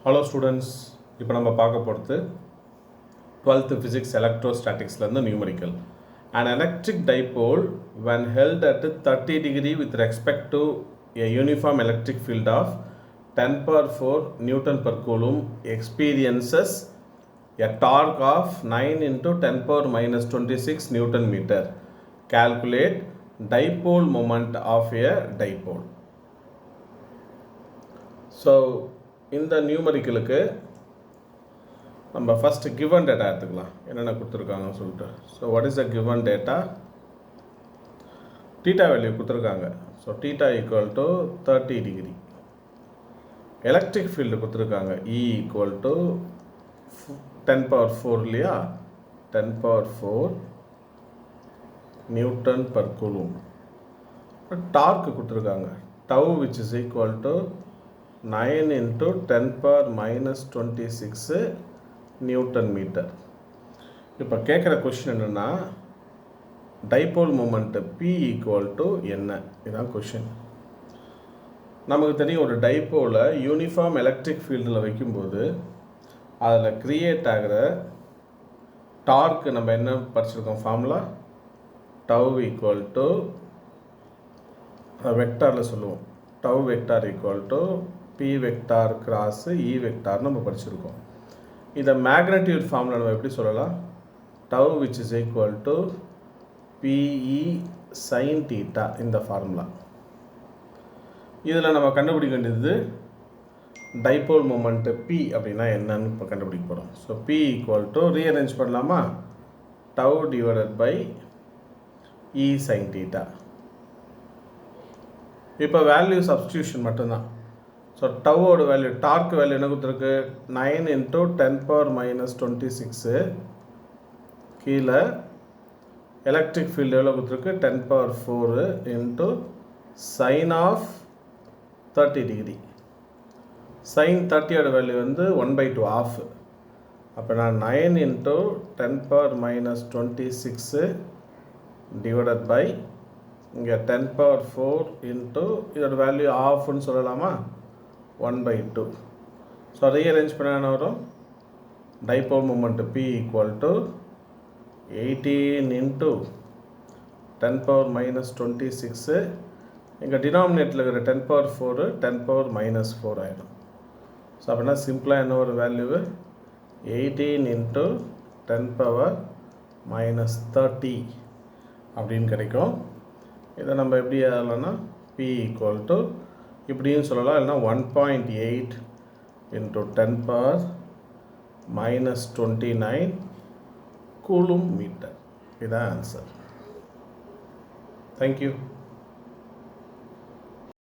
Hello students, இப்போ நம்ம பார்க்க போகிறது 12th ஃபிசிக்ஸ் எலக்ட்ரோஸ்டாட்டிக்ஸ்லேருந்து numerical. An electric dipole when held at 30 degree with respect to a uniform electric field of 10 power 4 Newton per Coulomb experiences a torque of 9 into 10 power minus 26 Newton meter. Calculate dipole moment of a dipole. So இந்த நியூமரிக்கலுக்கு நம்ம first given data எடுத்துக்கலாம், என்னென்ன கொடுத்துருக்காங்கன்னு சொல்லிட்டு. So what is the given data? Theta value கொடுத்துருக்காங்க. So theta equal to 30 degree. Electric field கொடுத்துருக்காங்க, E equal to 10 power 4 இல்லையா, 10 power 4 newton per coulomb. Torque கொடுத்துருக்காங்க, tau which is equal to 9 into 10 power minus 26 newton metre. இப்போ கேட்குற question என்னென்னா, dipole moment P equal to என்ன, இதுதான் question. நமக்கு தெரியும், ஒரு டைபோலை யூனிஃபார்ம் எலக்ட்ரிக் ஃபீல்டில் வைக்கும்போது அதில் க்ரியேட் ஆகிற டார்க்கு நம்ம என்ன படிச்சிருக்கோம், ஃபார்முலா டவ் ஈக்குவல் டு வெக்டாரில் சொல்லுவோம், tau vector equal to P vector cross E vector நம்ம படிச்சிருக்கோம். இதை மேக்னட்யூட் ஃபார்முலா நம்ம எப்படி சொல்லலாம், tau which is equal to PE sine theta, இந்த ஃபார்முலா. இதில் நம்ம கண்டுபிடிக்க வேண்டியது டைபோல் மூமெண்ட் P அப்படின்னா என்னன்னு இப்போ கண்டுபிடிக்க போகிறோம். So P equal to rearrange பண்ணலாமா, tau divided by E sine theta. இப்போ வேல்யூ சப்ஸ்டியூஷன் மட்டும்தான். ஸோ டவோட வேல்யூ, டார்க் வேல்யூ என்ன கொடுத்துருக்கு, 9 into 10 power minus 26. கீழே எலக்ட்ரிக் ஃபீல்டு எவ்வளோ கொடுத்துருக்கு, 10 power 4 into sine of 30 degree. Sine 30ஓட வேல்யூ வந்து 1/2 ஆஃப். அப்போ நான் 9 into 10 power minus 26 divided by இங்கே 10 power 4 into இதோட வேல்யூ ஆஃப்னு சொல்லலாமா, 1/2. ஸோ ரீஅரேஞ்ச் பண்ண என்ன வரும், dipole moment P equal to 18 into 10 power minus 26. இங்கே டினாமினேட்டில் இருக்கிற 10 power 4 10 power minus 4 ஆகிடும். ஸோ அப்படின்னா சிம்பிளாக என்ன ஒரு வேல்யூ, 18 into 10 power minus 30 அப்படின்னு கிடைக்கும். இதை நம்ம எப்படி எழுதலாம்னா, P ஈக்குவல் டு இப்படியும் சொல்லலாம், இல்லைனா 1.8 into 10 power minus 29 coulomb metre. இதான் ஆன்சர். தேங்க்யூ.